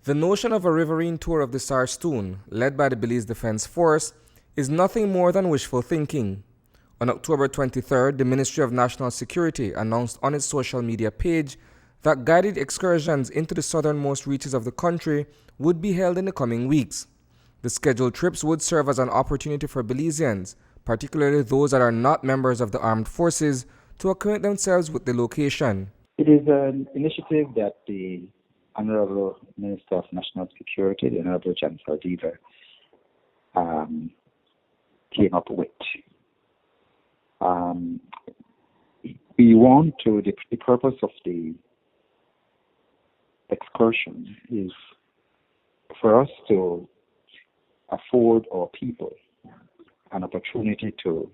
The notion of a riverine tour of the Sarstoon, led by the Belize Defense Force, is nothing more than wishful thinking. On October 23rd, the Ministry of National Security announced on its social media page that guided excursions into the southernmost reaches of the country would be held in the coming weeks. The scheduled trips would serve as an opportunity for Belizeans, particularly those that are not members of the armed forces, to acquaint themselves with the location. It is an initiative that the Honorable Minister of National Security, the Honorable John Saldivar, came up with. We want to, the purpose of the excursion is for us to afford our people an opportunity to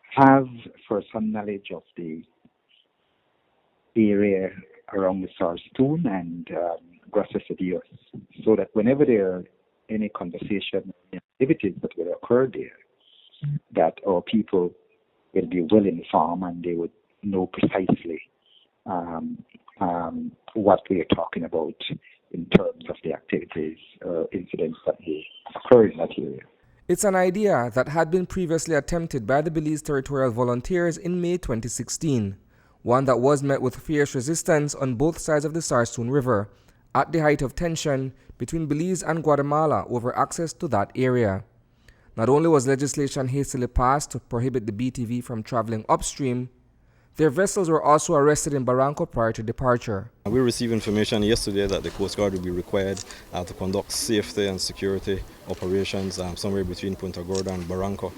have first-hand knowledge of the area around the Sarstoon and Gracias a Dios, so that whenever there are any conversation or activities that will occur there, that our people will be well informed and they would know precisely what we are talking about in terms of the activities or incidents that may occur in that area. It's an idea that had been previously attempted by the Belize Territorial Volunteers in May 2016, one that was met with fierce resistance on both sides of the Sarstoon River at the height of tension between Belize and Guatemala over access to that area. Not only was legislation hastily passed to prohibit the BTV from traveling upstream, their vessels were also arrested in Barranco prior to departure. We received information yesterday that the Coast Guard will be required to conduct safety and security operations somewhere between Punta Gorda and Barranco.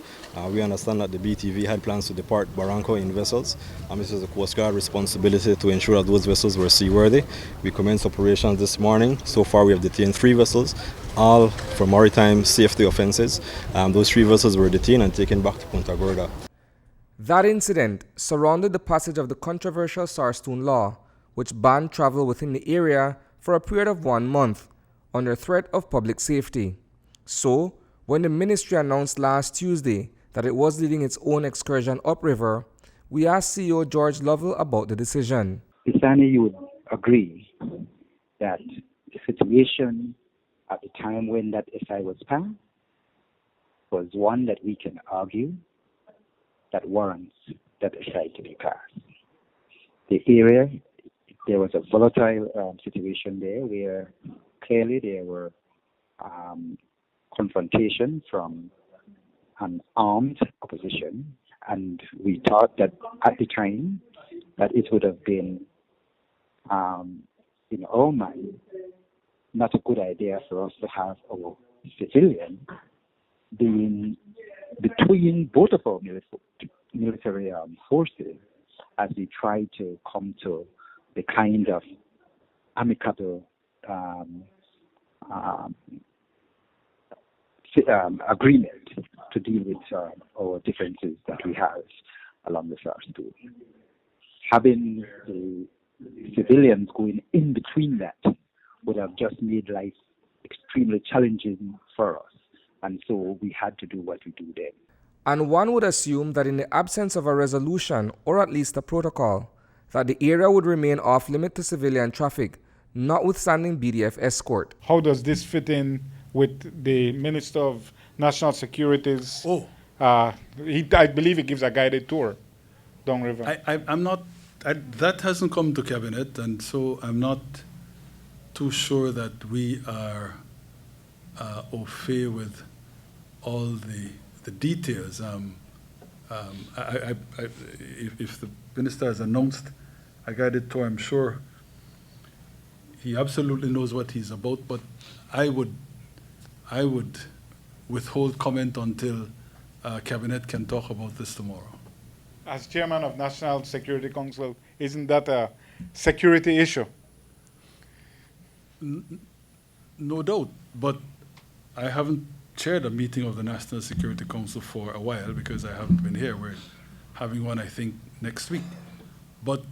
We understand that the BTV had plans to depart Barranco in vessels. This is the Coast Guard responsibility to ensure that those vessels were seaworthy. We commenced operations this morning. So far we have detained 3 vessels, all for maritime safety offences. Those 3 vessels were detained and taken back to Punta Gorda. That incident surrounded the passage of the controversial Sarstoon law, which banned travel within the area for a period of 1 month, under threat of public safety. So, when the ministry announced last Tuesday that it was leading its own excursion upriver, we asked CEO George Lovell about the decision. Isani, you would agree that the situation at the time when that SI was passed was one that we can argue that warrants that SI to be passed. The area, there was a volatile situation there where clearly there were confrontation from an armed opposition, and we thought that at the time that it would have been, in our mind, not a good idea for us to have our civilian being between both of our military forces as we try to come to the kind of amicable agreement to deal with our differences that we have along the Sarstoon. Having the civilians going in between that would have just made life extremely challenging for us. And so we had to do what we do then. And one would assume that in the absence of a resolution, or at least a protocol, that the area would remain off limit to civilian traffic, notwithstanding BDF escort. How does this fit in with the Minister of National Security's? I believe he gives a guided tour downriver. I'm not. That hasn't come to cabinet, and so I'm not too sure that we are au fait with all the details. If the minister has announced a guided tour, I'm sure he absolutely knows what he's about. But I would withhold comment until cabinet can talk about this tomorrow. As chairman of National Security Council, isn't that a security issue? No doubt, but I haven't chaired a meeting of the National Security Council for a while because I haven't been here. We're having one, I think, next week. But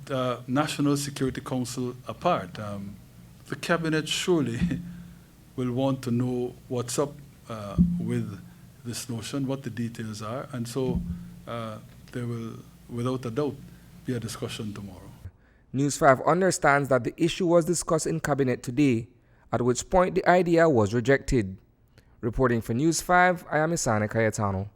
National Security Council apart, the cabinet surely will want to know what's up with this notion, what the details are, and so there will, without a doubt, be a discussion tomorrow. News 5 understands that the issue was discussed in Cabinet today, at which point the idea was rejected. Reporting for News 5, I am Isane Cayetano.